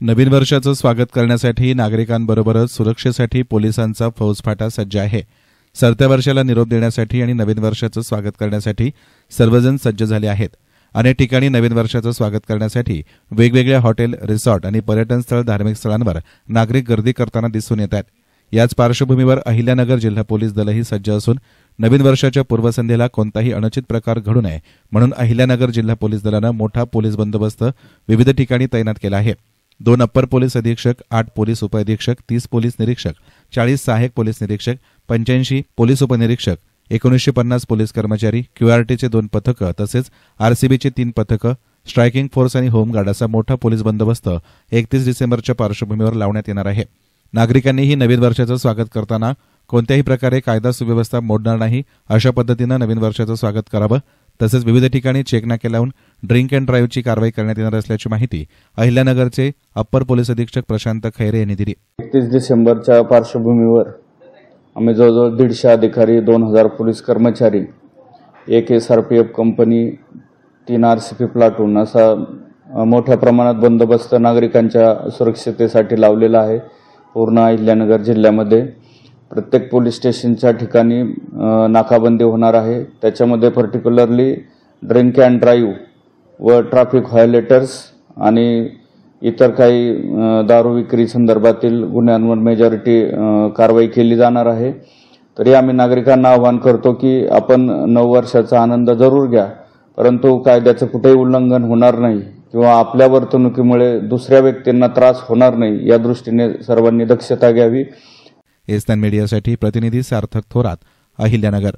नवीन वर्षाचं स्वागत करण्यासाठी नागरिकांबरोबरच सुरक्षेसाठी पोलिसांचा फौजफाटा सज्ज आहे। सरत्या वर्षाला निरोप देण्यासाठी आणि नवीन वर्षाचं स्वागत करण्यासाठी सर्वजण सज्ज झाले आहेत। अनेक ठिकाणी नवीन वर्षाचं स्वागत करण्यासाठी वेगवेगळ्या हॉटेल, रिसॉर्ट आणि पर्यटन स्थळ, धार्मिक स्थळांवर नागरिक गर्दी करताना दिसून येत आहेत। याच पार्श्वभूमीवर अहिल्यानगर जिल्हा पोलीस दलही सज्ज असून नवीन वर्षाच्या पूर्वसंध्येला कोणताही अनुचित प्रकार घडू नये म्हणून अहिल्यानगर जिल्हा पोलीस दलानं मोठा पोलीस बंदोबस्त विविध ठिकाणी तैनात केला आहे। 2 अप्पर पोलीस अधीक्षक, 8 पोलीस उपअधीक्षक, 30 पोलीस निरीक्षक, 40 सहाय्यक पोलीस निरीक्षक, 85 पोलीस उपनिरीक्षक, 1950 पोलीस कर्मचारी, क्यूआरटीचे 2 पथकं तसेच आरसीबीची 3 पथकं, स्ट्रायकिंग फोर्स आणि होमगार्ड असा मोठा पोलीस बंदोबस्त 31 डिसेंबरच्या पार्श्वभूमीवर लावण्यात येणार आहे। नागरिकांनीही नवीन वर्षाचं स्वागत करताना कोणत्याही प्रकारे कायदा सुव्यवस्था मोडणार नाही अशा पद्धतीनं नवीन वर्षाचं स्वागत करावं। तसेच विविध ठिकाणी चेक नाके लावून ड्रिंक अँड ड्राईव्हची कारवाई करण्यात येणार असल्याची माहिती अहिल्यानगरचे अप्पर पोलीस अधीक्षक प्रशांत खैरे यांनी दिली। 31 डिसेंबरच्या पार्श्वभूमीवर आम्ही जवळजवळ 150 अधिकारी, 2000 पोलीस कर्मचारी, 1 SRPF कंपनी, 3 RCP प्लाटून असा मोठ्या प्रमाणात बंदोबस्त नागरिकांच्या सुरक्षिततेसाठी लावलेला आहे। पूर्ण अहिल्यानगर जिल्ह्यामध्ये प्रत्येक पोलीस स्टेशनच्या ठिकाणी नाकाबंदी होणार आहे। त्याच्यामध्ये पर्टिक्युलरली ड्रिंक अँड ड्राईव्ह व ट्रॅफिक व्हायोलेटर्स आणि इतर काही दारू विक्री संदर्भातील गुन्ह्यांवर मेजॉरिटी कारवाई केली जाणार आहे। तरी आम्ही नागरिकांना आवाहन करतो की आपण नववर्षाचा आनंद जरूर घ्या, परंतु कायद्याचं कुठेही उल्लंघन होणार नाही किंवा आपल्या वर्तणुकीमुळे दुसऱ्या व्यक्तींना त्रास होणार नाही या दृष्टीने सर्वांनी दक्षता घ्यावी। एस्तान मीडियासाठी प्रतिनिधी सार्थक थोरात, अहिल्यानगर।